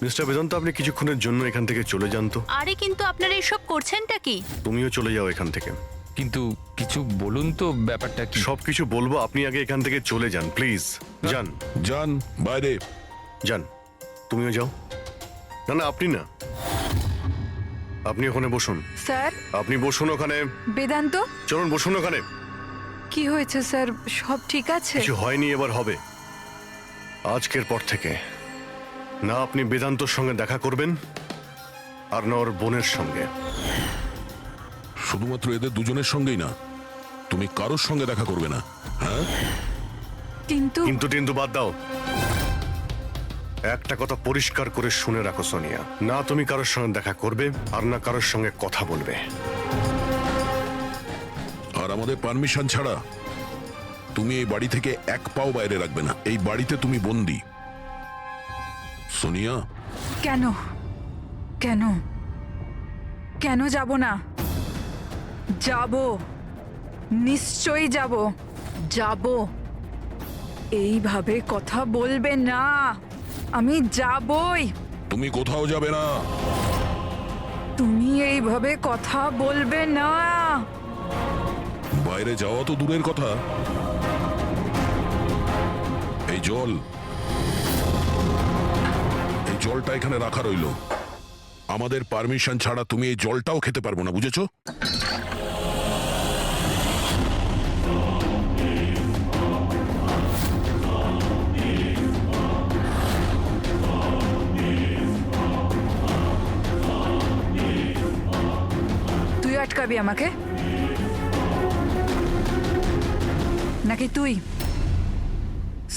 Mister Vedanta, আপনি কিছুক্ষণের জন্য এখান থেকে চলে যান তো। আরে কিন্তু আপনারা এসব করছেনটা কি? তুমিও চলে যাও এখান থেকে। কিন্তু কিছু বলুন তো, ব্যাপারটা কি? সবকিছু বলবো, আপনি আগে এখান থেকে চলে যান প্লিজ। যান যান বাইরে। যান, তুমিও যাও। না না, আপনি না, আপনি ওখানে বসুন। স্যার, আপনি বসুন ওখানে। বেদান্ত, চলুন বসুন ওখানে। কি হয়েছে স্যার? সব ঠিক আছে? কিছু হয়নি, এবার হবে। আজকের পর থেকে না আপনি বেদান্তর সঙ্গে দেখা করবেন আর না ওর বোনের সঙ্গে। শুধুমাত্র এদের দুজনের সঙ্গেই না, তুমি কারোর সঙ্গে দেখা করবে না। হ্যাঁ, কিন্তু কিন্তু কিন্তু বাদ দাও। একটা কথা পরিষ্কার করে শুনে রাখো সোনিয়া, না তুমি কারোর সঙ্গে দেখা করবে আর না কারোর সঙ্গে কথা বলবে। আর আমাদের পারমিশন ছাড়া তুমি এই বাড়ি থেকে এক পাও বাইরে রাখবে না। এই বাড়িতে তুমি বন্দি। সোনিয়া, কেন কেন কেন যাব না? যাব, নিশ্চয়ই যাব। যাব। এইভাবে কথা বলবে না, আমি যাবই। তুমি কোথাও যাবে না। তুমি এইভাবে কথা বলবে না। বাইরে যাওয়া তো দূরের কথা, এই জলটা এখানে রাখা রইলো। আমাদের পারমিশন ছাড়া তুমি এই জলটাও খেতে পারবো না, বুঝেছো? তুই আটকাবি আমাকে নাকি তুই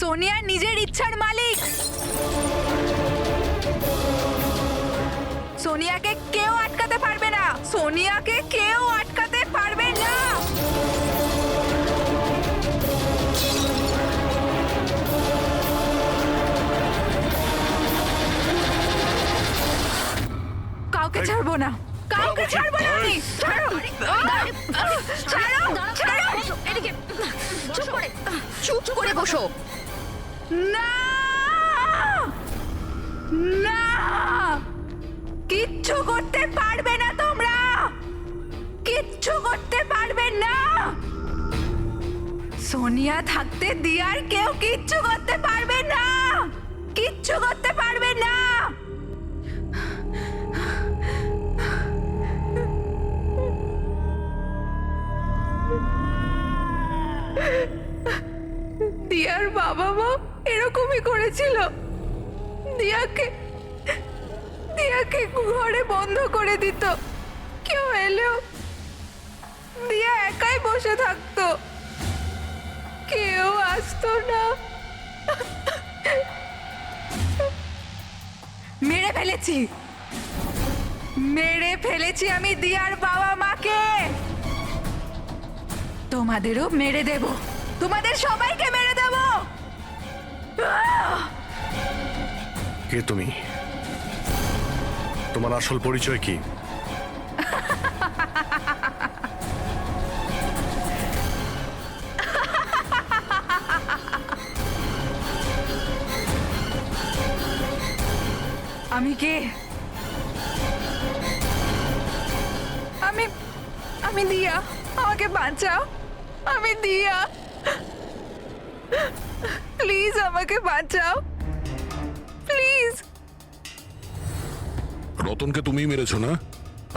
সোনিয়া নিজের ইচ্ছার মালিক? সোনিয়াকে কেউ আটকাতে পারবে না। সোনিয়াকে কেউ আটকাতে পারবে না। কাউকে ছাড়বো না, কাউকে ছাড়বো না আমি। ছাড়ো, ছাড়ো, ছাড়ো। এদিকে চুপ করে বসো। না, না, কিচ্ছু করতে পারবে না তোমরা, কিচ্ছু করতে পারবে না। সোনিয়া থাকতে দিয়ার কেউ কিচ্ছু করতে পারবে না, কিচ্ছু করতে পারবে না। দিয়ার বাবা মা এরকমই করেছিল। দিয়াকে ঘরে বন্ধ করে দিত। কেউ এলেও দিয়া একাই বসে থাকতো, কেউ আসতো না। মেরে ফেলেছি, মেরে ফেলেছি আমি দিয়ার বাবা মাকে। তোমাদেরও মেরে দেব, তোমাদের সবাইকে মেরে দেব। কে তুমি? তোমার আসল পরিচয় কি? আমি কে? আমি দিয়া। আমাকে বাঁচাও, আমি দিয়া। প্লিজ আমাকে বাঁচাও, প্লিজ। রতনকে তুমি মেরেছো না?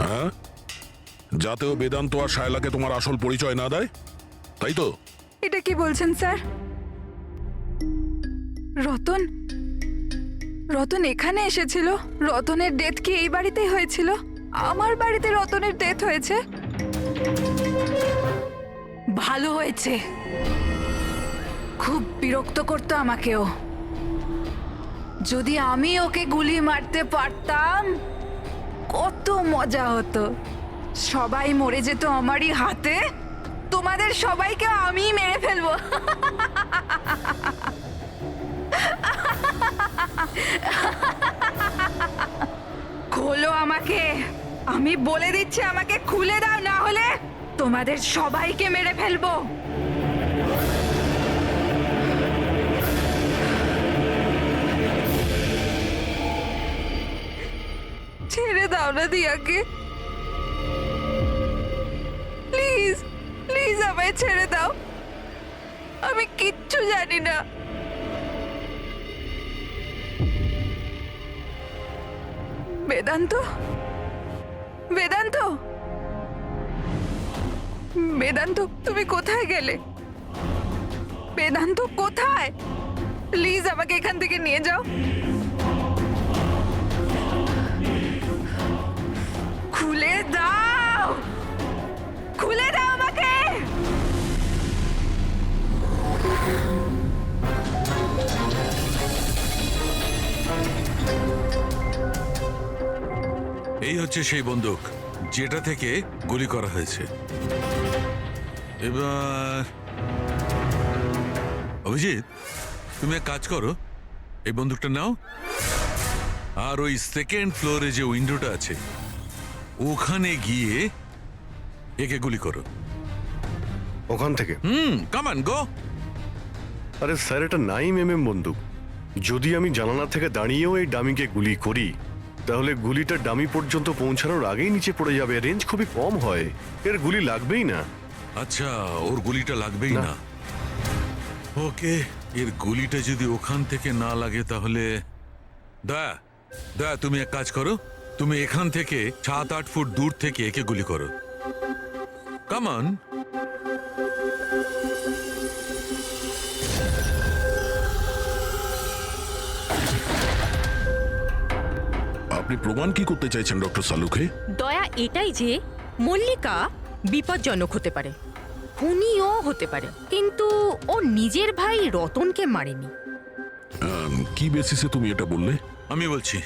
হ্যাঁ, যাতে ও বেদান্ত আর শায়লাকে তোমার আসল পরিচয় না দেয়, তাই তো? এটা কি বলছেন স্যার? রতন রতন এখানে এসেছিল? রতনের ডেথ কি এই বাড়িতেই হয়েছিল? আমার বাড়িতে রতনের ডেথ হয়েছে? ভালো হয়েছে। খুব বিরক্ত করতো আমাকেও। যদি আমি ওকে গুলি মারতে পারতাম কত মজা হতো। সবাই মরে যেত আমারই হাতে। তোমাদের সবাইকে আমি মেরে ফেলবো। খোলো আমাকে, আমি বলে দিচ্ছি, আমাকে খুলে দাও, না হলে তোমাদের সবাইকে মেরে ফেলবো। ছেড়ে দাও না দিয়াকে, প্লিজ প্লিজ আমায় ছেড়ে দাও, আমি কিচ্ছু জানি না। বেদান্ত, বেদান্ত, বেদান্ত, তুমি কোথায় গেলে? বেদান্ত কোথায়? প্লিজ আমাকে এখান থেকে নিয়ে যাও। খুলে দাও, খুলে দাও আমাকে। এই হচ্ছে সেই বন্দুক যেটা থেকে গুলি করা হয়েছে। এবার অভিজিৎ, তুমি এক কাজ করো, এই বন্দুকটা নাও আর ওই সেকেন্ড ফ্লোরে যে উইন্ডোটা আছে ওখানে গিয়ে একে গুলি করো। ওখান থেকে? Come on go. আরে স্যার, এটা 9mm বন্দুক। যদি আমি জানালা থেকে দাঁড়িয়েও এই ডামিকে গুলি করি তাহলে গুলিটা ডামি পর্যন্ত পৌঁছানোর আগেই নিচে পড়ে যাবে। রেঞ্জ খুবই কম হয়, এর গুলি লাগবেই না। আচ্ছা, ওর গুলিটা লাগবেই না। না। ওকে, এর গুলিটা যদি ওখান থেকে না লাগে তাহলে দয়া দয়া তুমি এক কাজ করো, তুমি এখান থেকে 7-8 ফুট দূর থেকে একে গুলি করো। Come on. আপনি প্রমাণ কি করতে চাইছেন ডক্টর সালুখে? দয়া এটাই যে মল্লিকা বিপজ্জনক হতে পারে, খুনিও হতে পারে, কিন্তু ও নিজের ভাই রতনকে মারেনি। কি বেসিসে তুমি এটা বললে? আমি বলছি,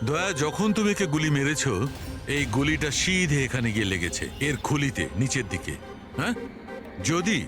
দয়া যখন তুমি একে গুলি মেরেছো এই গুলিটা সিধে এখানে গিয়ে লেগেছে এর খুলিতে নিচের দিকে। হ্যাঁ, যদি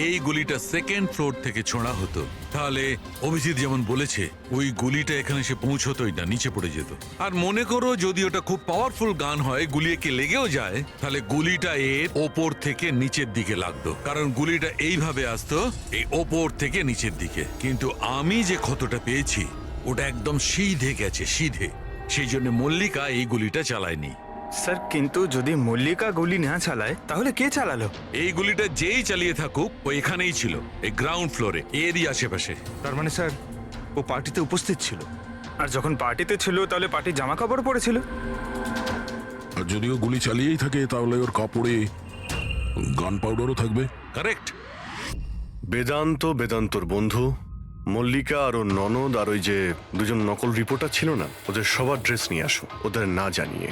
এই গুলিটা সেকেন্ড ফ্লোর থেকে ছোঁড়া হতো তাহলে অভিজিৎ যেমন বলেছে ওই গুলিটা এখানে সে পৌঁছতোই না, নিচে পড়ে যেত। আর মনে করো যদি ওটা খুব পাওয়ারফুল গান হয়, গুলি একে লেগেও যায়, তাহলে গুলিটা এর ওপর থেকে নিচের দিকে লাগতো, কারণ গুলিটা এইভাবে আসতো এই ওপর থেকে নিচের দিকে। কিন্তু আমি যে ক্ষতটা পেয়েছি ওটা একদম সিধে গেছে, সিধে। সেই জন্য মল্লিকা এই গুলিটা চালায়নি। স্যার, কিন্তু যদি মল্লিকা গুলি না চালায় তাহলে কে চালালো? এই গুলিটা যেই চালিয়ে থাকুক ও এখানেই ছিল, এই গ্রাউন্ড ফ্লোরে, এরই আশেপাশে। তার মানে স্যার ও পার্টিতে উপস্থিত ছিল, আর যখন পার্টিতে ছিল তাহলে পার্টির জামা কাপড় পরেছিল। আর যদিও গুলি চালিয়েই থাকে তাহলে ওর কাপড়ে গান পাউডারও থাকবে। কারেক্ট। বেদান্তর বন্ধু মল্লিকা আর ওর ননদ আর ওই যে দুজন নকল রিপোর্টার ছিল না, ওদের সবার ড্রেস নিয়ে আসো, ওদের না জানিয়ে।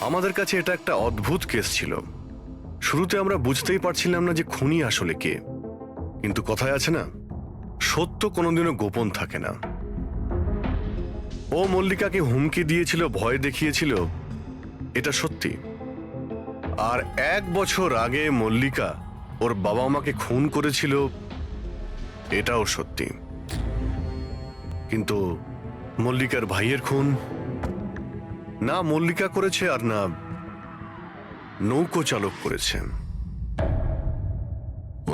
আমাদের কাছে এটা একটা অদ্ভুত কেস ছিল। শুরুতে আমরা বুঝতেই পারছিলাম না যে খুনি আসলে কে, কিন্তু কথায় আছে না, সত্য কোনোদিনও গোপন থাকে না। ও মল্লিকাকে হুমকি দিয়েছিল, ভয় দেখিয়েছিল, এটা সত্যি। আর 1 বছর আগে মল্লিকা ওর বাবা মাকে খুন করেছিল, এটাও সত্যি। কিন্তু মল্লিকার ভাইয়ের খুন না মল্লিকা করেছে আর না নৌকো চালক করেছে।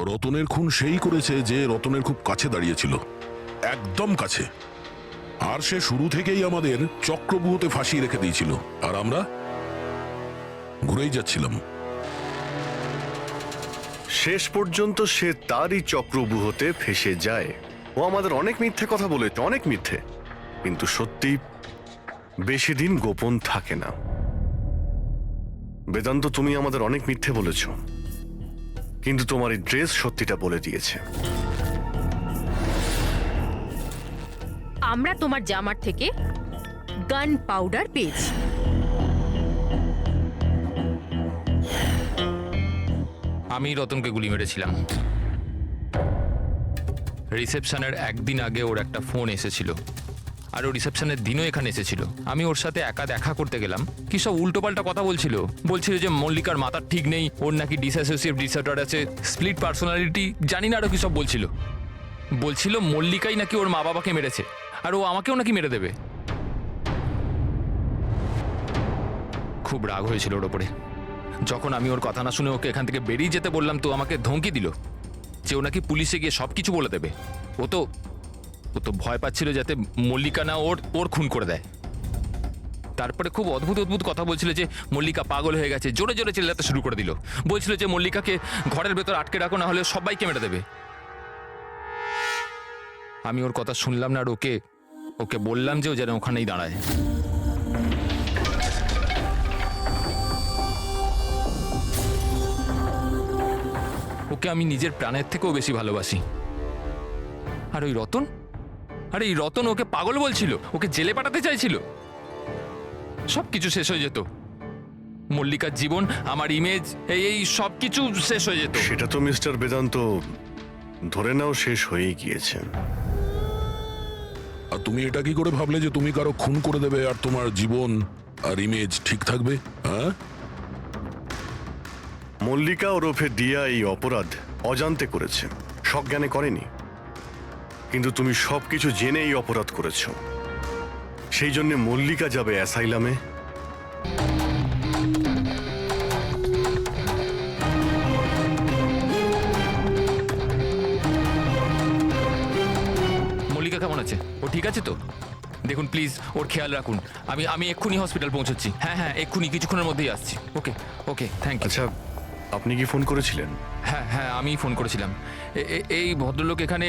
রতনের খুন সেই করেছে যে রতনের খুব কাছে দাঁড়িয়েছিল, একদম কাছে। আর সে শুরু থেকেই আমাদের চক্রব্যূহতে ফাঁসিয়ে রেখে দিয়েছিল, আর আমরা ঘুরেই যাচ্ছিলাম। শেষ পর্যন্ত সে তারই চক্রব্যূহতে ফেসে যায়। ও আমাদের অনেক মিথ্যে কথা বলেছে, অনেক মিথ্যে, কিন্তু সত্যি বেশি দিন গোপন থাকে না। বেদান্ত, তুমি আমাদের অনেক মিথ্যে বলেছ, কিন্তু তোমার এই ড্রেস সত্যিটা বলে দিয়েছে। আমরা তোমার জামার থেকে গান পাউডার পেয়েছি। আমি রতনকে গুলি মেরেছিলাম। রিসেপশনের একদিন আগে ওর একটা ফোন এসেছিল, আর ও রিসেপশনের দিনও এখানে এসেছিল। আমি ওর সাথে একা দেখা করতে গেলাম, কি সব উল্টোপাল্টা কথা বলছিল যে মল্লিকার মাথার ঠিক নেই, ওর নাকি ডিসঅ্যাসোসিয়েটিভ ডিসঅর্ডার আছে, স্প্লিট পার্সোনালিটি, জানি না আরো কি সব বলছিল মল্লিকাই নাকি ওর মা বাবাকে মেরেছে, আর ও আমাকেও নাকি মেরে দেবে। খুব রাগ হয়েছিল ওর ওপরে। যখন আমি ওর কথা না শুনে ওকে এখান থেকে বেরিয়ে যেতে বললাম, তো আমাকে ধমকি দিল যে ও নাকি পুলিশে গিয়ে সবকিছু বলে দেবে। ও তো ভয় পাচ্ছিল যাতে মল্লিকা না ওর ওর খুন করে দেয়। তারপরে খুব অদ্ভুত অদ্ভুত কথা বলছিল যে মল্লিকা পাগল হয়ে গেছে, জোরে জোরে চিল্লাতে শুরু করে দিল। বলছিল যে মল্লিকাকে ঘরের ভেতর আটকে রাখো, না হলে সবাইকে মেরে দেবে। আমি ওর কথা শুনলাম না আর ওকে ওকে বললাম যে ও যেন ওখানেই দাঁড়ায়। ওকে আমি নিজের প্রাণের থেকেও বেশি ভালোবাসি। আর ওই রতন, আরে এই রতন ওকে পাগল বলছিল, ওকে জেলে পাঠাতে চাইছিল। সবকিছু শেষ হয়ে যেত, মল্লিকার জীবন, আমার ইমেজ, এই সব কিছু শেষ হয়ে যেত। সেটা তো মিস্টার বেদান্ত ধরে নাও শেষ হয়েই গিয়েছে। আর তুমি এটা কি করে ভাবলে যে তুমি কারো খুন করে দেবে আর তোমার জীবন আর ইমেজ ঠিক থাকবে? হ্যাঁ, মল্লিকা ওরফে দিয়া এই অপরাধ অজান্তে করেছে, সজ্ঞানে করেনি। কিন্তু তুমি সবকিছু জেনে এই অপরাধ করেছ। সেই জন্য মল্লিকা যাবে অ্যাসাইলামে। মল্লিকা কেমন আছে? ও ঠিক আছে তো? দেখুন প্লিজ ওর খেয়াল রাখুন। আমি আমি এক্ষুনি হসপিটাল পৌঁছচ্ছি। হ্যাঁ হ্যাঁ, এক্ষুনি কিছুক্ষণের মধ্যেই আসছি। ওকে ওকে, থ্যাংক ইউ। আচ্ছা, আপনি কি ফোন করেছিলেন? হ্যাঁ হ্যাঁ, আমি ফোন করেছিলাম। এই ভদ্রলোক এখানে,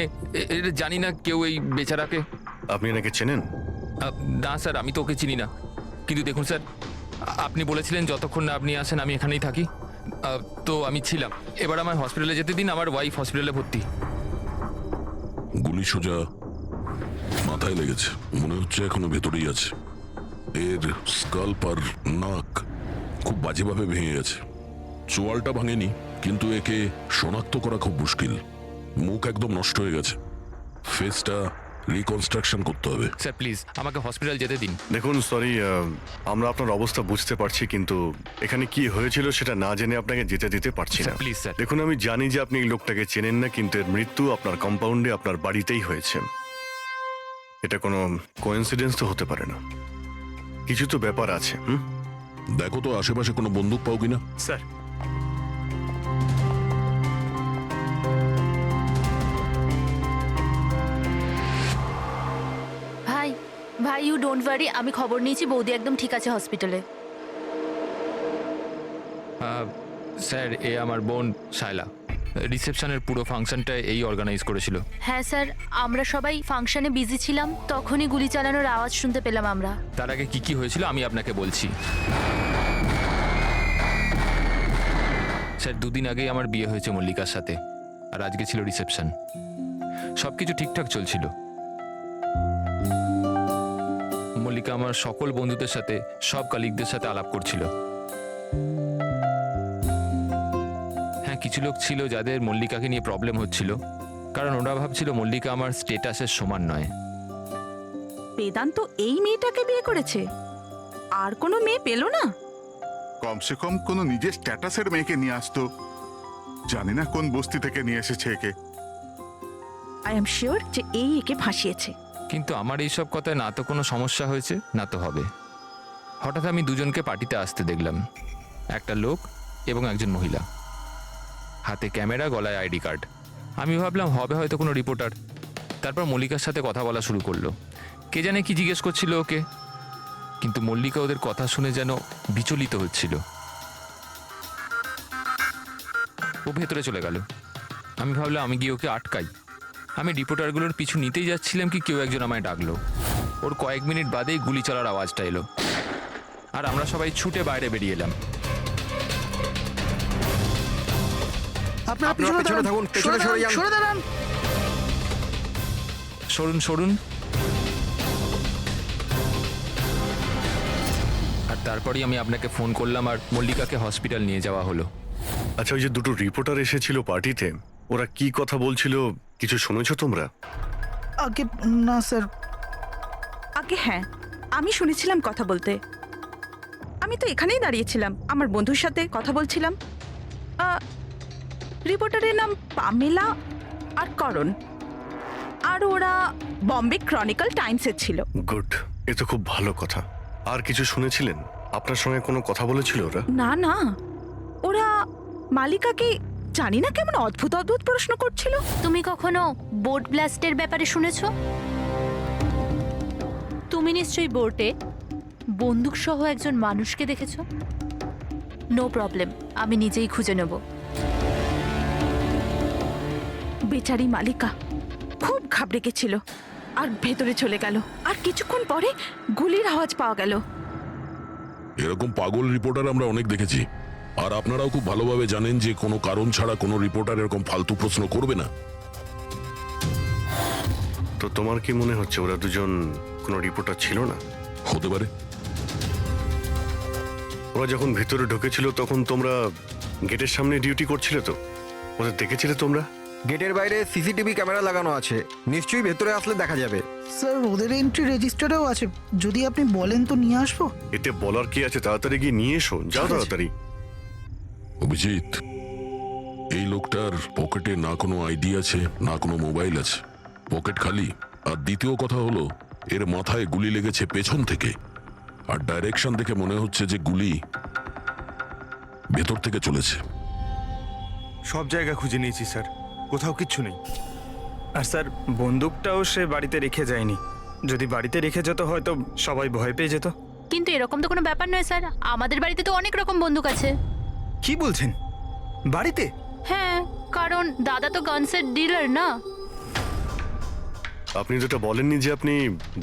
জানি না কেউ এই বেচারাকে। আপনি এনাকে চেনেন? না স্যার, আমি তো ওকে চিনি না। কিন্তু দেখুন স্যার, আপনি বলেছিলেন যতক্ষণ না আপনি আসেন আমি এখানেই থাকি। তো আমি ছিলাম। এবার আমার হসপিটালে যেতে দিন, আমার ওয়াইফ হসপিটালে ভর্তি। গুলি সোজা মাথায় লেগেছে, মনে হচ্ছে এখনো ভেতরেই আছে। এর স্কাল্প আর নাক খুব বাজেভাবে ভেঙে গেছে। চোয়ালটা ভাঙেনি, কিন্তু একে শনাক্ত করা খুব মুশকিল। মুখ একদম নষ্ট হয়ে গেছে, ফেসটা রিকনস্ট্রাকশন করতে হবে। স্যার প্লিজ আমাকে হসপিটাল যেতে দিন। দেখুন, সরি, আমরা আপনার অবস্থা বুঝতে পারছি, কিন্তু এখানে কি হয়েছিল সেটা না জেনে আপনাকে যেতে দিতে পারছি না। Sir, please sir. দেখুন, আমি জানি যে আপনি এই লোকটাকে চেনেন না, কিন্তু এর মৃত্যু আপনার কম্পাউন্ডে, আপনার বাড়িতেই হয়েছে। এটা কোনো কোইন্সিডেন্স তো হতে পারে না, কিছু তো ব্যাপার আছে। দেখো তো আশেপাশে কোনো বন্দুক পাও কিনা। স্যার, ভাই ভাই, ইউ ডোন্ট ওয়ারি, আমি খবর নিয়েছি, বৌদি একদম ঠিক আছে হসপিটালে। স্যার, এ আমার বোন শায়লা। রিসেপশনের পুরো ফাংশনটা এই অর্গানাইজ করেছিল। হ্যাঁ স্যার, আমরা সবাই ফাংশনে বিজি ছিলাম, তখনই গুলি চালানোর আওয়াজ শুনতে পেলাম আমরা। তার আগে কি কি হয়েছিল আমি আপনাকে বলছি। স্যার, 2 দিন আগেই আমার বিয়ে হয়েছে মল্লিকার সাথে, আর আজকে ছিল রিসেপশন। সবকিছু ঠিকঠাক চলছিল। মল্লিকা আমার সকল বন্ধুদের সাথে, সব কালিগদের সাথে আলাপ করছিল। হ্যাঁ, কিছু লোক ছিল যাদের মল্লিকাকে নিয়ে প্রবলেম হচ্ছিল, কারণ ওরা ভাবছিল মল্লিকা আমার স্টেটাসের সমান নয়। বেদান্ত এই মেয়েটাকে বিয়ে করেছে, আর কোনো মেয়ে পেল না? কমসে কম কোনো নিজের স্ট্যাটাসের মেয়েকে নিয়ে আসতো। জানি না কোন বস্তি থেকে নিয়ে এসেছে একে। আই এম শিওর যে এই একে ফাঁসিয়েছে। কিন্তু আমার এইসব কথায় না তো কোনো সমস্যা হয়েছে, না তো হবে। হঠাৎ আমি দুজনকে পার্টিতে আসতে দেখলাম, একটা লোক এবং একজন মহিলা, হাতে ক্যামেরা, গলায় আইডি কার্ড। আমি ভাবলাম হবে হয়তো কোনো রিপোর্টার। তারপর মল্লিকার সাথে কথা বলা শুরু করলো। কে জানে কি জিজ্ঞেস করছিল ওকে, কিন্তু মল্লিকা ওদের কথা শুনে যেন বিচলিত হচ্ছিল। ও ভেতরে চলে গেল। আমি ভাবলাম আমি গিয়ে ওকে আটকাই। আমি রিপোর্টারগুলোর পিছু নিতেই যাচ্ছিলাম কি কেউ একজন আমায় ডাকলো। ওর কয়েক মিনিট বাদেই গুলি চলার আওয়াজটা এলো, আর আমরা সবাই ছুটে বাইরে বেরিয়ে এলাম। আপনারা পিছনে থাকুন, পেছনে সরে দাঁড়ান। সরুন সরুন। আর তারপরেই আমি আপনাকে ফোন করলাম, আর মল্লিকাকে হসপিটাল নিয়ে যাওয়া হলো। আচ্ছা, ওই যে 2টো রিপোর্টার এসেছিল পার্টিতে, ওরা কি কথা বলছিল কিছু শুনেছো তোমরা? আগে না স্যার। আগে হ্যাঁ, আমি শুনেছিলাম কথা বলতে। আমি তো এখানেই দাঁড়িয়েছিলাম, আমার বন্ধুর সাথে কথা বলছিলাম। রিপোর্টারের নাম পামেলা আর করণ, আর ওরা বম্বে ক্রনিকল টাইমসের ছিল। গুড, এ তো খুব ভালো কথা। আর কিছু শুনেছিলেন? আপনার সঙ্গে কোনো কথা বলেছিল ওরা? না না, ওরা মালিকাকে জানি না কেমন অদ্ভুত অদ্ভুত প্রশ্ন করছিল। তুমি কখনো বোট ব্লাস্টের ব্যাপারে শুনেছো? তুমি নিশ্চয়ই বোর্ডে বন্দুক সহ একজন মানুষকে দেখেছো? নো প্রবলেম, আমি নিজেই খুঁজে নেব। বেচারি মালিকা খুব ঘাবড়ে গেছিল আর ভেতরে চলে গেল। আর কিছুক্ষণ পরে গুলির আওয়াজ পাওয়া গেল। এরকম পাগল রিপোর্টার আমরা অনেক দেখেছি, আর আপনারাও খুব ভালোভাবে জানেন যে কোনো কারণ ছাড়া কোনো রিপোর্টার এরকম ফালতু প্রশ্ন করবে না। তো তোমার কি মনে হচ্ছে ওরা দুজন কোনো রিপোর্টার ছিল না? হতে পারে। ওরা যখন ভিতরে ঢুকেছিল তখন তোমরা গেটের সামনে ডিউটি করছিলে, তো ওদের দেখেছিলে তোমরা? গেটের বাইরে সিসিটিভি ক্যামেরা লাগানো আছে, নিশ্চয়ই ভেতরে আসলে দেখা যাবে। স্যার ওদের এন্ট্রি রেজিস্টারেও আছে, যদি আপনি বলেন তো নিয়ে আসবো। এতে বলার কি আছে, তাড়াতাড়ি গিয়ে নিয়ে এসো, যাও তাড়াতাড়ি। অভিজিৎ, এই লোকটার পকেটে না কোনো আইডি আছে না কোনো মোবাইল আছে, পকেট খালি। আর দ্বিতীয় কথা হলো এর মাথায় গুলি লেগেছে পেছন থেকে, আর ডাইরেকশন দেখে মনে হচ্ছে যে গুলি ভেতর থেকে চলেছে। সব জায়গা খুঁজে নিয়েছি স্যার, কোথাও কিচ্ছু নেই। আর স্যার বন্দুকটাও সে বাড়িতে রেখে যায়নি, যদি বাড়িতে রেখে যেত হয়তো সবাই ভয় পেয়ে যেত। কিন্তু এরকম তো কোনো ব্যাপার নয় স্যার, আমাদের বাড়িতে তো অনেক রকম বন্দুক আছে। কি বলছেন, বাড়িতে? হ্যাঁ, কারণ দাদা তো গানসের ডিলার না। আপনি যেটা বলেননি যে আপনি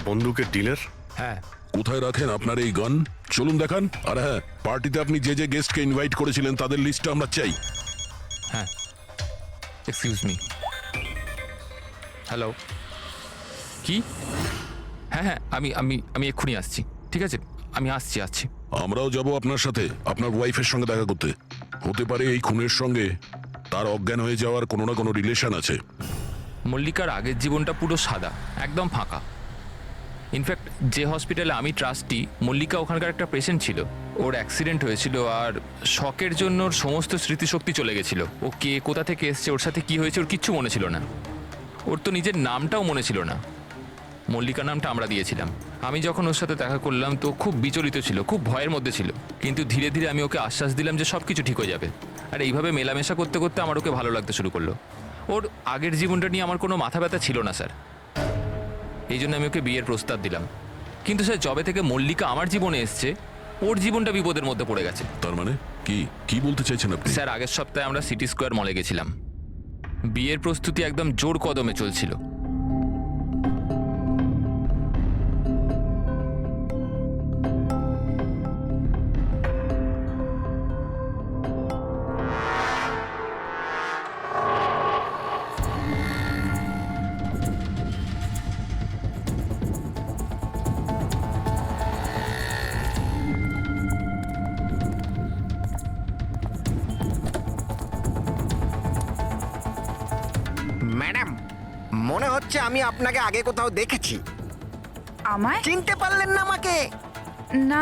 বন্দুকের ডিলার? হ্যাঁ। কোথায় রাখেন আপনার এই গান? চলুন দেখান। আর হ্যাঁ, পার্টিতে আপনি যে যে গেস্টকে ইনভাইট করেছিলেন তাদের লিস্টটা আমরা চাই। হ্যাঁ, এক্সকিউজ মি। হ্যালো, কি? হ্যাঁ হ্যাঁ, আমি আমি আমি এক্ষুনি আসছি। ঠিক আছে, আমি আসছি। আমরাও যাব আপনার সাথে আপনার ওয়াইফের সঙ্গে দেখা করতে। হতে পারে এই খুনের সঙ্গে তার অজ্ঞান হয়ে যাওয়ার কোনো না কোনো রিলেশন আছে। মল্লিকার আগের জীবনটা পুরো সাদা, একদম ফাঁকা। ইনফ্যাক্ট যে হসপিটালে আমি ট্রাস্টি, মল্লিকা ওখানকার একটা পেশেন্ট ছিল। ওর অ্যাক্সিডেন্ট হয়েছিল আর শকের জন্য ওর সমস্ত স্মৃতিশক্তি চলে গেছিল। ও কে, কোথা থেকে এসছে, ওর সাথে কি হয়েছে ওর কিচ্ছু মনে ছিল না। ওর তো নিজের নামটাও মনে ছিল না। মল্লিকা নামটা আমরা দিয়েছিলাম। আমি যখন ওর সাথে দেখা করলাম তো খুব বিচলিত ছিল, খুব ভয়ের মধ্যে ছিল। কিন্তু ধীরে ধীরে আমি ওকে আশ্বাস দিলাম যে সব কিছু ঠিক হয়ে যাবে। আর এইভাবে মেলামেশা করতে করতে আমার ওকে ভালো লাগতে শুরু করলো। ওর আগের জীবনটা নিয়ে আমার কোনো মাথা ব্যথা ছিল না স্যার, এই জন্য আমি ওকে বিয়ের প্রস্তাব দিলাম। কিন্তু স্যার যবে থেকে মল্লিকা আমার জীবনে এসছে, ওর জীবনটা বিপদের মধ্যে পড়ে গেছে। তার মানে কি বলতে চাইছেন আপনি? স্যার আগের সপ্তাহে আমরা সিটি স্কোয়ার মলে গেছিলাম। বিয়ের প্রস্তুতি একদম জোর কদমে চলছিল। ম্যাডাম, মনে হচ্ছে আমি আপনাকে আগে কোথাও দেখেছি। আমায়? চিনতে পারলেন না আমাকে? না,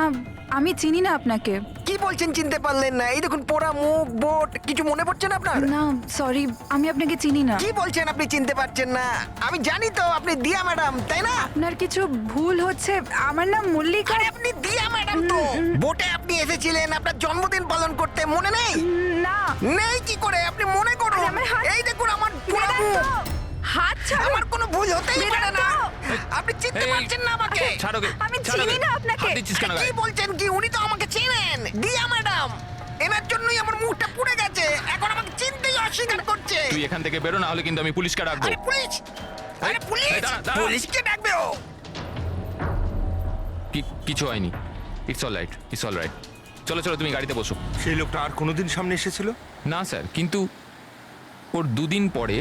আমি চিনি না আপনাকে। কি বলছেন চিনতে পারলেন না? এই দেখুন পোড়া মুখ, বোট, কিছু মনে পড়ছে না আপনার? না সরি, আমি আপনাকে চিনি না। কি বলছেন আপনি চিনতে পারছেন না? আমি জানি তো আপনি দিয়া ম্যাডাম, তাই না? আপনার কিছু ভুল হচ্ছে, আমার নাম মল্লিকা। আরে আপনি দিয়া ম্যাডাম তো। বোটে আপনি এসেছিলেন আপনার জন্মদিন পালন করতে, মনে নেই? না। নেই কি করে? আপনি মনে করুন। আরে আমার হাত- এই দেখুন আমার পোড়া মুখ। হাত ছাড়ো। আমার কোনো ভুল হতেই পারে না। আপনি চিনতে এই, পারছেন না আমাকে? ছাড়ো গে, আমি ছাড়ো চিনি গে। না আপনাকে। হাত দিচ্ছিস কেন কি গায়ে? বলছেন কি? উনি তো আমাকে চেনেন, দিয়া ম্যাডাম। এনার জন্যই আমার মুখটা পুড়ে গেছে, এখন আমাকে চিনতেই অস্বীকার করছে। তুই এখান থেকে বেরো, না হলে কিন্তু আমি পুলিশকে ডাকবো। আরে পুলিশ! আরে পুলিশ! এই, দাঁড়া, দাঁড়া। পুলিশকে ডাকবে ও। কিছু হয়নি, ইটস অল রাইট। চলো তুমি গাড়িতে বসো। সেই লোকটা আর কোনোদিন সামনে এসেছিল? না স্যার, কিন্তু ওর দুদিন পরে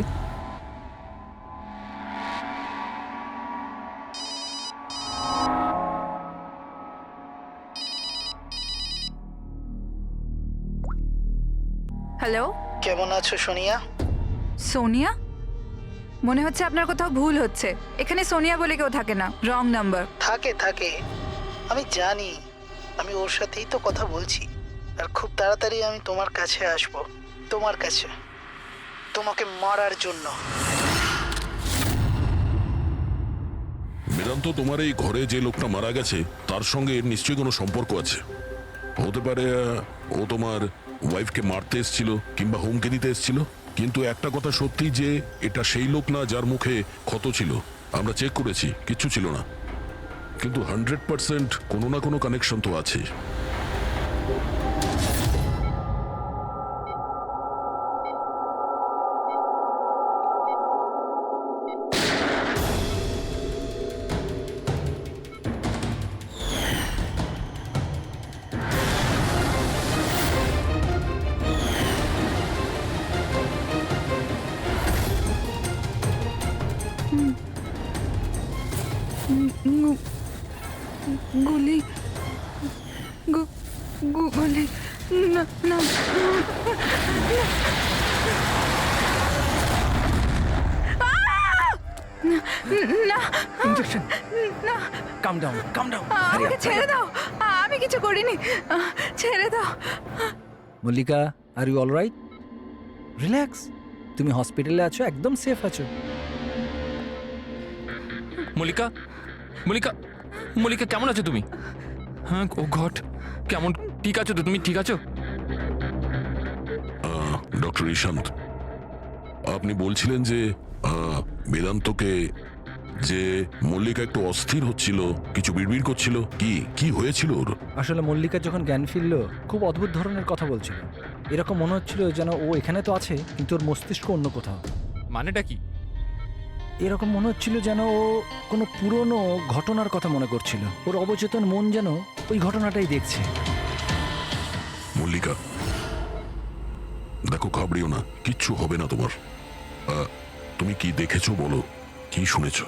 হ্যালো, কেমন আছো সোনিয়া? সোনিয়া? মনে হচ্ছে আপনার কোথাও ভুল হচ্ছে। এখানে সোনিয়া বলে কেউ থাকে না, রং নাম্বার। থাকে, আমি জানি। আমি ওর সাথেই তো কথা বলছি। আর খুব তাড়াতাড়ি আমি তোমার কাছে আসবো, তোমার কাছে, তোমাকে মারার জন্য। বেদান্ত, তোমার এই ঘরে যে লোকটা মারা গেছে তার সঙ্গে এর নিশ্চয়ই কোনো সম্পর্ক আছে। হতে পারে ও তোমার ওয়াইফকে মারতে এসেছিল কিংবা হুমকি দিতে এসেছিল। কিন্তু একটা কথা সত্যি যে এটা সেই লোক না যার মুখে ক্ষত ছিল। আমরা চেক করেছি, কিচ্ছু ছিল না। কিন্তু 100% কোনো না কোনো কানেকশন তো আছে। গুলি গুলি না না না ইনজেকশন। না কাম ডাউন আমাকে ছেড়ে দাও, আমি কিছু করিনি, ছেড়ে দাও। Mallika, are you all right? Relax, তুমি হসপিটালে আছো, একদম সেফ আছো। মল্লিকা, মল্লিকা, মল্লিকা কেমন আছো তুমি? হ্যাঁ, ও গড, কেমন, ঠিক আছো তো তুমি? ঠিক আছো? ডক্টর ঈশান্ত, আপনি বলছিলেন যে বেদান্তকে, যে মল্লিকা একটু অস্থির হচ্ছিল, কিছু বিড়বিড় করছিল, কি হয়েছিল ওর? আসলে মল্লিকা যখন জ্ঞান ফিরল, খুব অদ্ভুত ধরনের কথা বলছিল। এরকম মনে হচ্ছিল যেন ও এখানে তো আছে, কিন্তু ওর মস্তিষ্ক অন্য কোথাও। মানেটা কি? এরকম মনে হচ্ছিল যেন ও কোনো পুরনো ঘটনার কথা মনে করছিল। ওর অবচেতন মন যেন ওই ঘটনাটাই দেখছে। মল্লিকা, দেখো, ঘাবড়িও না, কিচ্ছু হবে না তোমার। তুমি কি দেখেছো বলো, কি শুনেছো?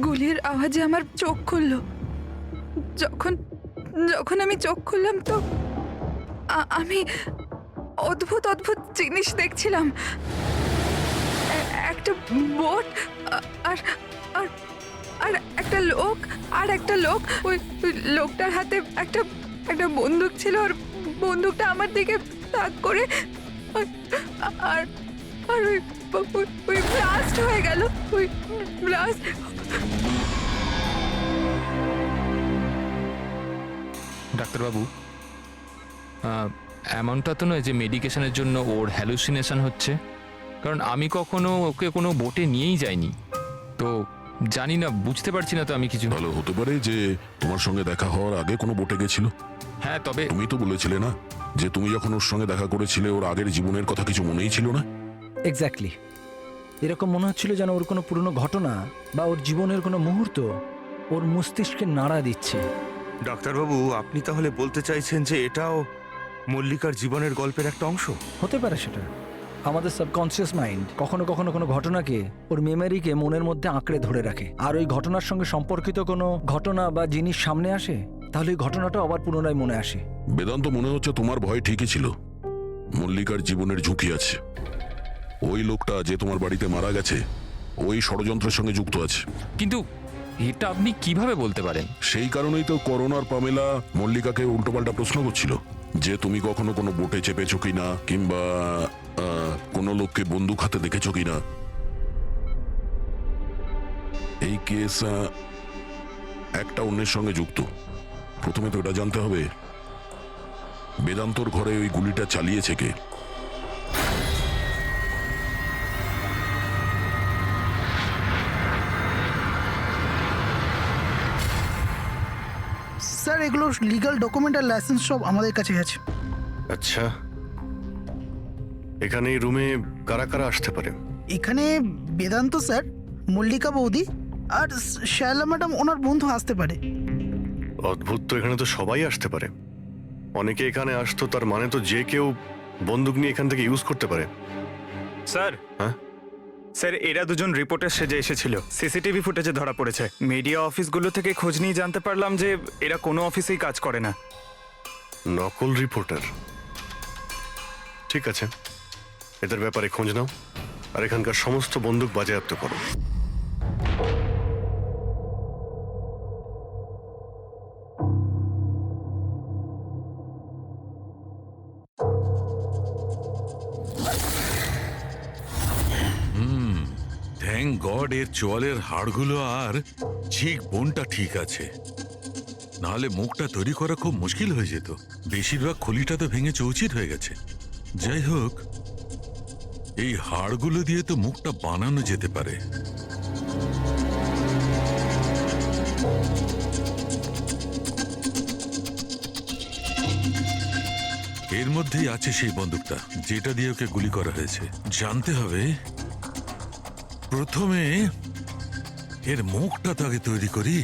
গুলির আওয়াজে আমার চোখ খুললো। যখন আমি চোখ খুললাম তো আমি অদ্ভুত অদ্ভুত জিনিস দেখছিলাম। একটা বোট আর আর আর একটা লোক ওই লোকটার হাতে একটা বন্দুক ছিল, আর বন্দুকটা আমার দিকে তাক করে আর আর ওই ব্লাস্ট হয়ে গেল, ওই ব্লাস্ট। ডাক্তারবাবু, এমনটা তো নয় যে মেডিকেশনের জন্য ওর হ্যালুসিনেশন হচ্ছে, কারণ আমি কখনো ওকে কোনো বোটে নিয়েই যাইনি, তো জানি না, বুঝতে পারছি না তো আমি কিছু। ভালো হতে পারে যে তোমার সঙ্গে দেখা হওয়ার আগে কোনো বোটে গেছিল। হ্যাঁ, তবে তুমি তো বলেছিলে না যে তুমি যখন ওর সঙ্গে দেখা করেছিলে ওর আগের জীবনের কথা কিছু মনেই ছিল না? এক্স্যাক্টলি, এরকম মনে হচ্ছিল যেন ওর কোনো পুরনো ঘটনা বা ওর জীবনের কোনো মুহূর্ত ওর মস্তিষ্কে নাড়া দিচ্ছে। ডাক্তারবাবু, আপনি তাহলে বলতে চাইছেন যে এটাও মল্লিকার জীবনের গল্পের একটা অংশ? হতে পারে সেটা। আমাদের সাবকনসিয়াস মাইন্ড কখনো কখনো কোনো ঘটনাকে, ওর মেমোরিকে মনের মধ্যে আঁকড়ে ধরে রাখে, আর ওই ঘটনার সঙ্গে সম্পর্কিত কোনো ঘটনা বা জিনিস সামনে আসে, তাহলে ওই ঘটনাটা আবার পুনরায় মনে আসে। বেদান্ত, মনে হচ্ছে তোমার ভয় ঠিকই ছিল। মল্লিকার জীবনের ঝুঁকি আছে। ওই লোকটা যে তোমার বাড়িতে মারা গেছে, ওই ষড়যন্ত্রের সঙ্গে যুক্ত আছে। কিন্তু এটা আপনি কিভাবে বলতে পারেন? সেই কারণেই তো করোনার পামেলা মল্লিকাকে উল্টোপাল্টা প্রশ্ন করছিল, যে তুমি কখনো কোনো বোটে চেপেছো কিনা, কিংবা কোনো লোককে বন্দুক হাতে দেখেছো কিনা। এই কেস একটা অন্যের সঙ্গে যুক্ত। প্রথমে তো এটা জানতে হবে বেদান্তর ঘরে ওই গুলিটা চালিয়েছে কে। স্যার, এগুলো লিগ্যাল ডকুমেন্ট আর লাইসেন্স সব আমাদের কাছে আছে। আচ্ছা, এখানে এই রুমে কারা কারা আসতে পারে? এখানে বেদান্ত স্যার, মল্লিকা বৌদি আর শায়লা ম্যাডাম ওনার বন্ধু আসতে পারে। অদ্ভুত তো, এখানে তো সবাই আসতে পারে। অনেকে এখানে আসতো, তার মানে তো যে কেউ বন্দুক নিয়ে এখান থেকে ইউজ করতে পারে। স্যার, হ্যাঁ স্যার, এরা দুজন রিপোর্টার সেজে এসেছিল, সিসিটিভি ফুটেজে ধরা পড়েছে। মিডিয়া অফিসগুলো থেকে খোঁজ নিয়ে জানতে পারলাম যে এরা কোনো অফিসেই কাজ করে না। নকল রিপোর্টার? ঠিক আছে, এদের ব্যাপারে খোঁজ নাও আর এখানকার সমস্ত বন্দুক বাজেয়াপ্ত করো। থ্যাংক গড এর চোয়ালের হাড়গুলো আর চিক বোনটা ঠিক আছে, নাহলে মুখটা তৈরি করা খুব মুশকিল হয়ে যেত। বেশিরভাগ খুলিটা তো ভেঙে চৌচির হয়ে গেছে। যাই হোক, এই হাড়গুলো দিয়ে তো মুখটা বানানো যেতে পারে। এর মধ্যেই আছে সেই বন্দুকটা যেটা দিয়ে ওকে গুলি করা হয়েছে। জানতে হবে প্রথমে এর মুখটা তো আগে তৈরি করি।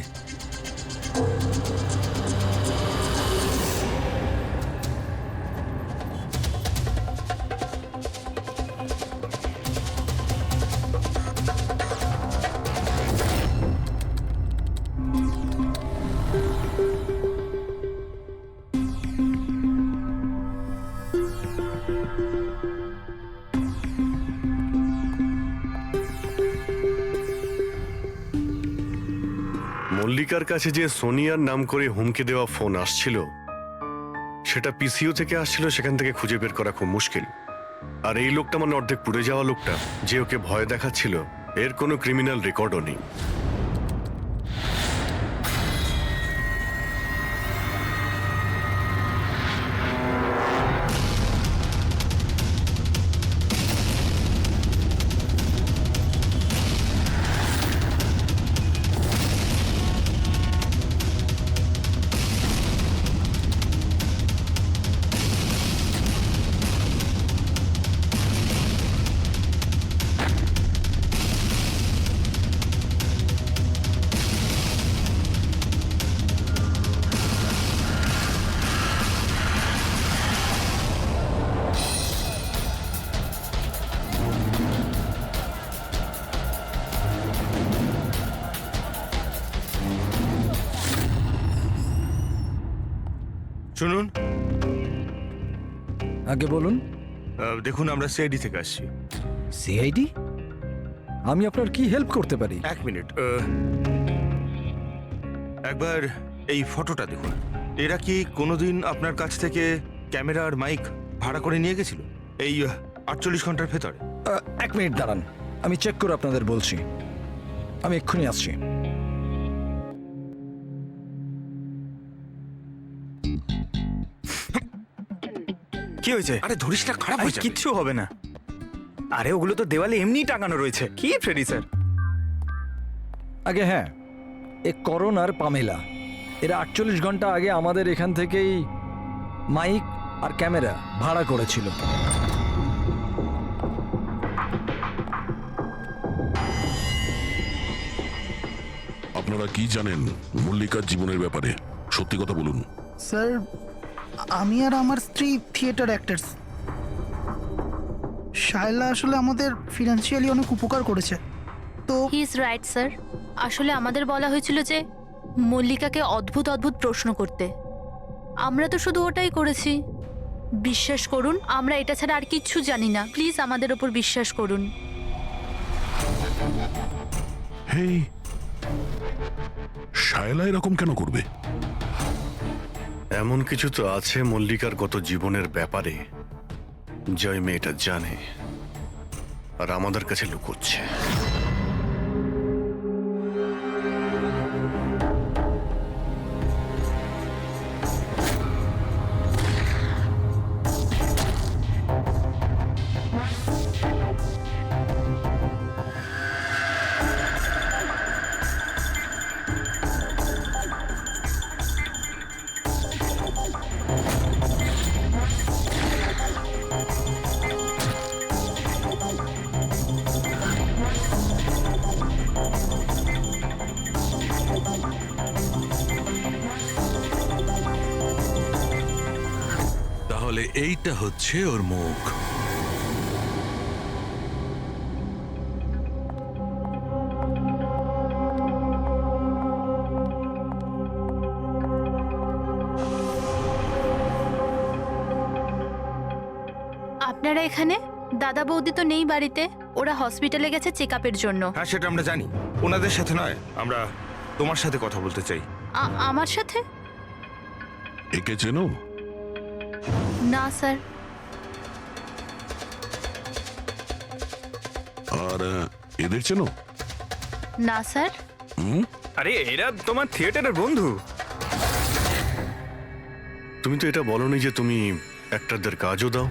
মল্লিকার কাছে যে সোনিয়ার নাম করে হুমকি দেওয়া ফোন আসছিল সেটা পিসিও থেকে আসছিল, সেখান থেকে খুঁজে বের করা খুব মুশকিল। আর এই লোকটা মানে অর্ধেক পুড়ে যাওয়া লোকটা যে ওকে ভয় দেখাচ্ছিল, এর কোনো ক্রিমিনাল রেকর্ডও নেই। শুনুন, আগে বলুন। দেখুন আমরা সিআইডি থেকে আসছি। সিআইডি? আমি আপনার কি হেল্প করতে পারি? এক মিনিট, একবার এই ফটোটা দেখুন। এরা কি কোনোদিন আপনার কাছ থেকে ক্যামেরা আর মাইক ভাড়া করে নিয়ে গেছিল এই 48 ঘন্টার ভেতরে? এক মিনিট দাঁড়ান, আমি চেক করে আপনাদের বলছি। আমি এক্ষুনি আসছি। কি হয়েছে? আরে ধরিস না, খারাপ হয়েছে। কিচ্ছু হবে না। আরে ওগুলো তো দেওয়ালে এমনি টাঙানো রয়েছে। কি ফ্রেডি স্যার? আগে হ্যাঁ, এ করণ আর পামেলা এরা 48 ঘন্টা আগে আমাদের এখান থেকেই মাইক আর ক্যামেরা ভাড়া করেছিল। আপনারা কি জানেন মল্লিকার জীবনের ব্যাপারে? সত্যি কথা বলুন। স্যার, আমি আর আমার স্ত্রী থিয়েটার অ্যাক্টার্স। শায়লা আসলে আমাদের ফিনান্সিয়ালি অনেক উপকার করেছে। তো হি ইজ রাইট স্যার। আসলে আমাদের বলা হয়েছিল যে মল্লিকাকে অদ্ভুত অদ্ভুত প্রশ্ন করতে। আমরা তো শুধু ওটাই করেছি। বিশ্বাস করুন, আমরা এটা ছাড়া আর কিচ্ছু জানি না। প্লিজ আমাদের ওপর বিশ্বাস করুন। হেই, শায়লা এরকম কেন করবে? এমন কিছু তো আছে মল্লিকার গত জীবনের ব্যাপারে যে ওই মেয়েটা জানে আর আমাদের কাছে লুকোচ্ছে। তাহলে এইটা হচ্ছে ওর মুখ। আপনারা এখানে? দাদা বৌদি তো নেই বাড়িতে, ওরা হসপিটালে গেছে চেক আপের জন্য। হ্যাঁ, সেটা আমরা জানি। ওনাদের সাথে নয়, আমরা তোমার সাথে কথা বলতে চাই। আমার সাথে? একে চেনো? না স্যার। আর এদের চেনো? না স্যার। আরে এরা তোমার থিয়েটারের বন্ধু। তুমি তো এটা বলনি যে তুমি অ্যাক্টরদের কাজও দাও।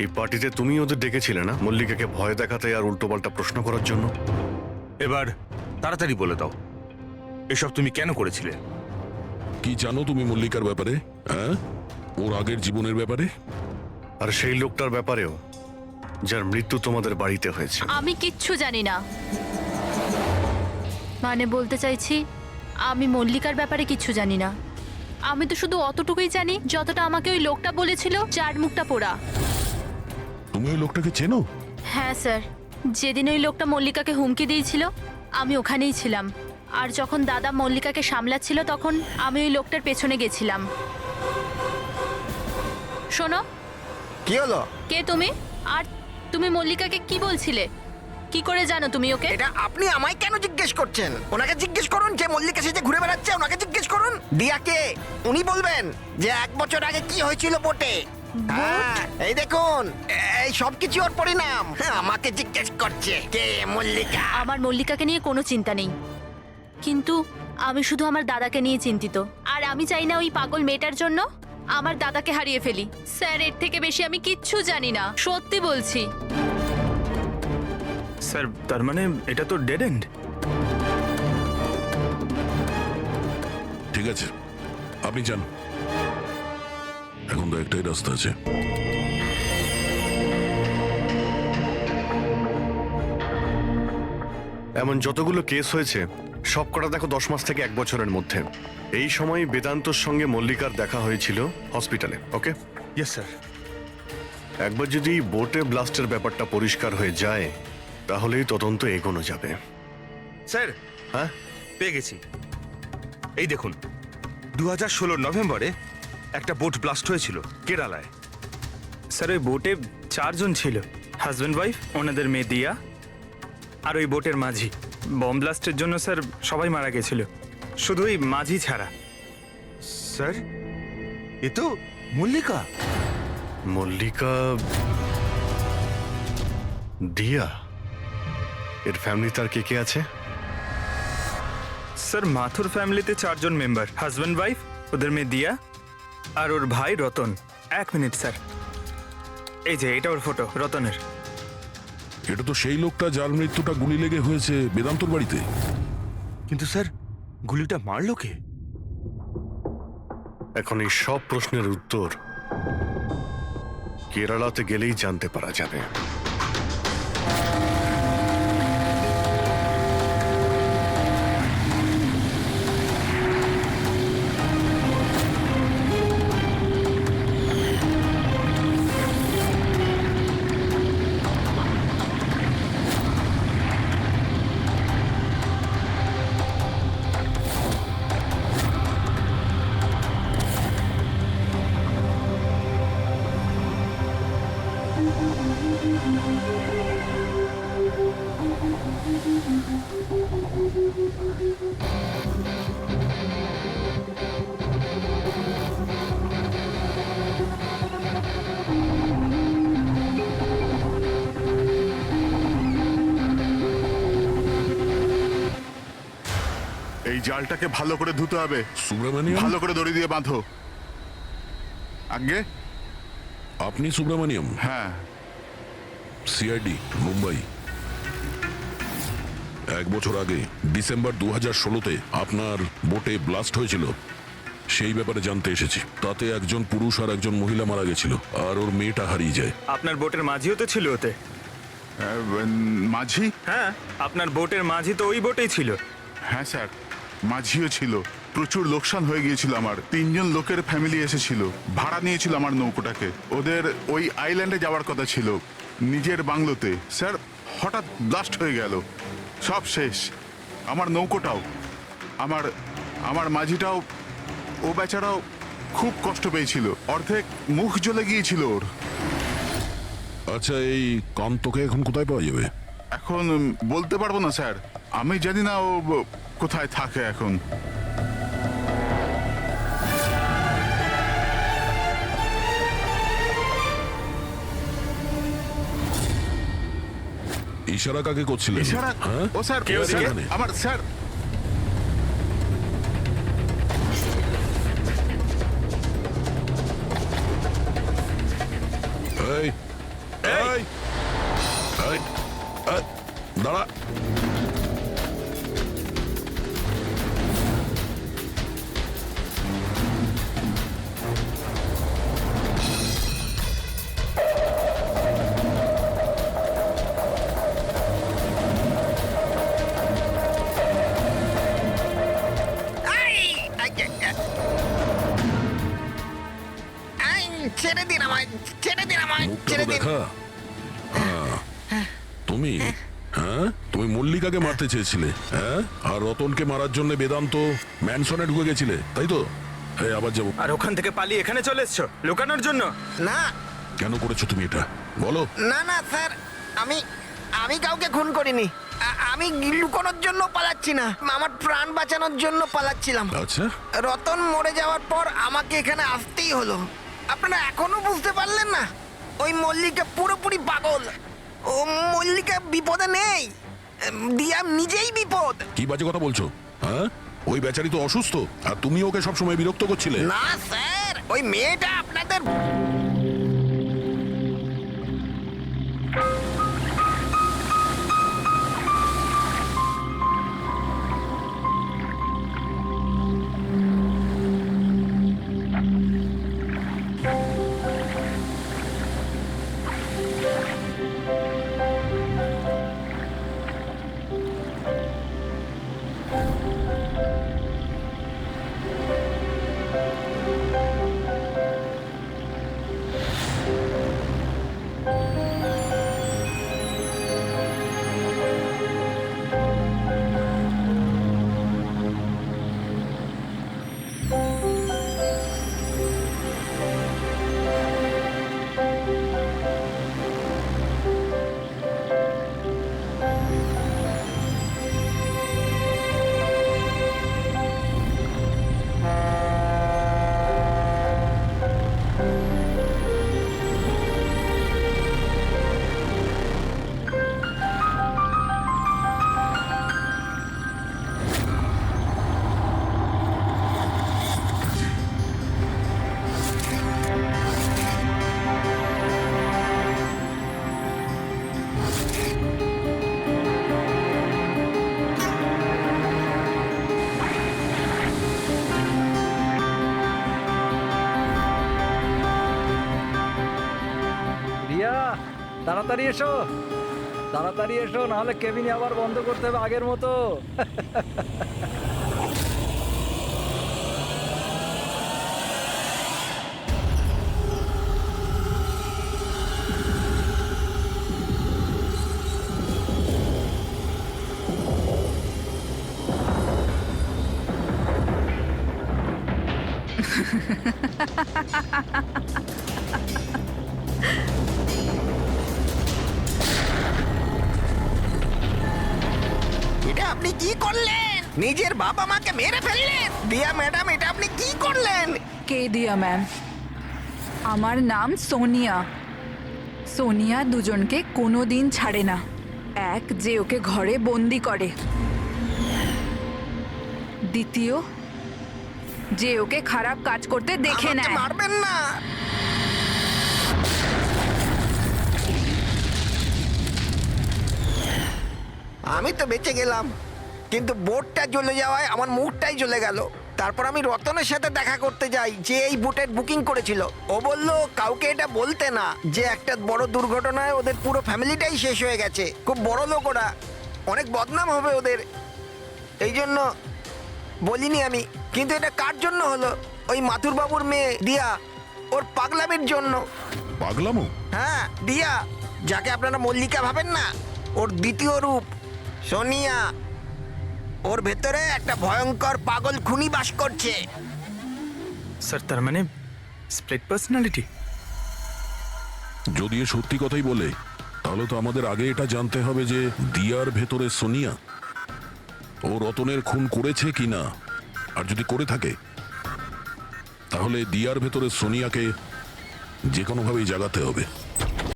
এই পার্টিতে তুমি ওদের ডেকেছিলে না মল্লিকাকে ভয় দেখাতে আর উল্টোপাল্টা প্রশ্ন করার জন্য? এবার তাড়াতাড়ি বলে দাও, এসব তুমি কেন করেছিলে? কি জানো তুমি মল্লিকার ব্যাপারে? হ্যাঁ, ওর আগের জীবনের ব্যাপারে? আর সেই লোকটার ব্যাপারেও, যার মৃত্যু তোমাদের বাড়িতে হয়েছে। আমি কিচ্ছু জানি না। মানে বলতে চাইছি, আমি মল্লিকার ব্যাপারে কিচ্ছু জানি না। আমি তো শুধু অতটুকুই জানি যতটা আমাকে ওই লোকটা বলেছিল, যার মুখটা পোড়া। তুমি ওই লোকটাকে চেনো? হ্যাঁ স্যার, যেদিন ওই লোকটা মল্লিকাকে হুমকি দিয়েছিল আমি ওখানেই ছিলাম। আর যখন দাদা মল্লিকাকে সামলাচ্ছিল তখন আমি ওই লোকটার পেছনে গেছিলাম। শোনো, কি হলো? কে তুমি? আর তুমি মল্লিকাকে কি বলছিলে? কি করে জানো তুমি ওকে? এটা আপনি আমায় কেন জিজ্ঞেস করছেন? ওনাকে জিজ্ঞেস করুন, যে মল্লিকা সেজে ঘুরে বেড়াচ্ছে ওনাকে জিজ্ঞেস করুন। দিয়াকে উনি বলবেন যে 1 বছর আগে কি হয়েছিল বোটে। হ্যাঁ, এই দেখুন, এই সব কিছু ওর পরিণাম। হ্যাঁ, আমাকে জিজ্ঞেস করছে কে মল্লিকা। আমার মল্লিকাকে নিয়ে কোনো চিন্তা নেই, কিন্তু আমি শুধু আমার দাদাকে নিয়ে চিন্তিত। আর আমি চাই না ওই পাগল মেয়েটার জন্য আমার দাদাকে হারিয়ে ফেলি। স্যার, এর থেকে বেশি আমি কিচ্ছু জানি না, সত্যি বলছি। স্যার, তার মানে এটা তো ডেড এন্ড। ঠিক আছে, আপনি যান। এখন তো একটাই রাস্তা আছে। এমন যতগুলো কেস হয়েছে সবকটা দেখো 10 মাস থেকে 1 বছরের মধ্যে। এই সময় বেদান্তর সঙ্গে মল্লিকার দেখা হয়েছিল হসপিটালে। ওকে? Yes sir. একবার যদি বোটে ব্লাস্টের ব্যাপারটা পরিষ্কার হয়ে যায় তাহলেই তদন্ত এগোনো যাবে। স্যার, হ্যাঁ, পেয়ে গেছি। এই দেখুন, 2016 নভেম্বরে একটা বোট ব্লাস্ট হয়েছিল কেরালায়। স্যার, ওই বোটে 4 জন ছিল, হাজব্যান্ড ওয়াইফ, ওনাদের মেয়ে দিয়া, আর ওই বোটের মাঝি। বম ব্লাস্টের জন্য স্যার সবাই মারা গেছিল, শুধু ওই মাঝি ছাড়া। স্যার, এ তো মল্লিকা। মল্লিকা, দিয়া, এর ফ্যামিলি তার কে কে আছে? স্যার, মাথুর ফ্যামিলিতে 4 জন মেম্বার, হাজব্যান্ড ওয়াইফ, ওদের মেয়ে দিয়া আর ওর ভাই রতন। 1 মিনিট স্যার, এই যে এটা ওর ফটো, রতনের। এটা তো সেই লোকটা যার মৃত্যুটা গুলি লেগে হয়েছে বেদান্তর বাড়িতে। কিন্তু স্যার, গুলিটা মারলো কে? এখন এই সব প্রশ্নের উত্তর কেরালাতে গেলেই জানতে পারা যাবে। এই জালটাকে ভালো করে ধুতে হবে। সুব্রমণিয়াম, ভালো করে দড়ি দিয়ে বাঁধো। আগে আপনি সুব্রমণিয়াম? হ্যাঁ। সিআইডি, মুম্বাই। 1 বছর আগে ডিসেম্বর 2016-তে আপনার বোটে ব্লাস্ট হয়েছিল, সেই ব্যাপারে জানতে এসেছি। তাতে একজন পুরুষ আর একজন মহিলা মারা গেছিল, আর ওর মেয়েটা হারিয়ে যায়। আপনার বোটের মাঝিও তো ছিল ওতে। মাঝি? হ্যাঁ, আপনার বোটের মাঝি তো ওই বোটেই ছিল। হ্যাঁ স্যার, মাঝিও ছিল। প্রচুর লোকসান হয়ে গিয়েছিল আমার। 3 জন লোকের ফ্যামিলি এসেছিল, ভাড়া নিয়েছিল আমার নৌকোটাকে। ওদের ওই আইল্যান্ডে যাওয়ার কথা ছিল, নিজের বাংলোতে। স্যার, হঠাৎ ব্লাস্ট হয়ে গেল, সব শেষ। আমার নৌকোটাও, আমার মাঝিটাও, ও বেচারাও খুব কষ্ট পেয়েছিল। অর্ধেক মুখ জ্বলে গিয়েছিল ওর। আচ্ছা, এই কান্তকে এখন কোথায় পাওয়া যাবে? এখন বলতে পারবো না স্যার, আমি জানি না ও কোথায় থাকে এখন। ইশারা কাকে করছিলেন? ইশারা? হ্যাঁ? ও স্যার, কে ওদিকে? স্যার, আমার স্যার। এই, এই, এই, এই, দাঁড়া। আই, ছেড়ে দিন আমায়, ছেড়ে দিন আমায়, মুখটা ছেড়ে তো দিন। দেখা। তুমি হ্যাঁ তুমি মল্লিকাকে মারতে চেয়েছিলে, হ্যাঁ? আর রতনকে মারার জন্য বেদান্ত ম্যানসনে ঢুকে গেছিলে, তাই তো? এই আবার যাবো। আর ওখান থেকে পালিয়ে এখানে চলে এসছো লুকানোর জন্য? না কেন করেছো তুমি এটা, বলো? না না স্যার, আমি আমি কাউকে খুন করিনি। আমি লুকানোর জন্য পালাচ্ছি না, আমার প্রাণ বাঁচানোর জন্য পালাচ্ছিলাম। আচ্ছা, রতন মরে যাওয়ার পর আমাকে এখানে আসতেই হলো। আপনারা এখনো বুঝতে পারলেন না? ওই মল্লিকা পুরোপুরি পাগল। ও মল্লিকা বিপদে নেই, দিয়া নিজেই বিপদ। কি বাজে কথা বলছো? হ্যাঁ, ওই বেচারি তো অসুস্থ, আর তুমি ওকে সবসময় বিরক্ত করছিলে। না স্যার, ওই মেয়েটা আপনাদের রিয়া, তাড়াতাড়ি এসো, তাড়াতাড়ি এসো, নাহলে কেবিনে আবার বন্ধ করতে হবে আগের মতো। এটা আপনি কি করলেন? নিজের বাবা মাকে মেরে ফেললেন। দিয়া ম্যাডাম, এটা আপনি কি করলেন? কে দিয়া ম্যাম? আমার নাম সোনিয়া। সোনিয়া দুজনকে কোনোদিন ছাড়ে না। এক, যে ওকে ঘরে বন্দি করে। দ্বিতীয়, যে ওকে খারাপ কাজ করতে দেখে আমাকে নেয়। মারবেন না। আমি তো বেঁচে গেলাম, কিন্তু বোটটা জ্বলে যাওয়ায় আমার মুখটাই জ্বলে গেল। তারপর আমি রতনের সাথে দেখা করতে যাই, যে এই বোটের বুকিং করেছিল। ও বলল কাউকে এটা বলতে না, যে একটা বড় দুর্ঘটনায় ওদের পুরো ফ্যামিলিটাই শেষ হয়ে গেছে। খুব বড় লোক ওরা, অনেক বদনাম হবে ওদের, এই জন্য বলিনি আমি। কিন্তু এটা কার জন্য হলো? ওই মাথুর বাবুর মেয়ে দিয়া, ওর পাগলামির জন্য। পাগলামো? হ্যাঁ, দিয়া, যাকে আপনারা মল্লিকা ভাবেন না, ওর দ্বিতীয় রূপ সোনিয়া। ওর ভেতরে একটা ভয়ঙ্কর পাগল খুনি বাস করছে। স্যার, তার মানে স্প্লিট পার্সোনালিটি? যদি এ সত্যি কথাই বলে, তাহলে তো আমাদের আগে এটা জানতে হবে যে দিয়ার ভেতরে সোনিয়া ও রতনের খুন করেছে কিনা। আর যদি করে থাকে, তাহলে দিয়ার ভেতরে সোনিয়াকে যে কোনোভাবেই জাগাতে হবে।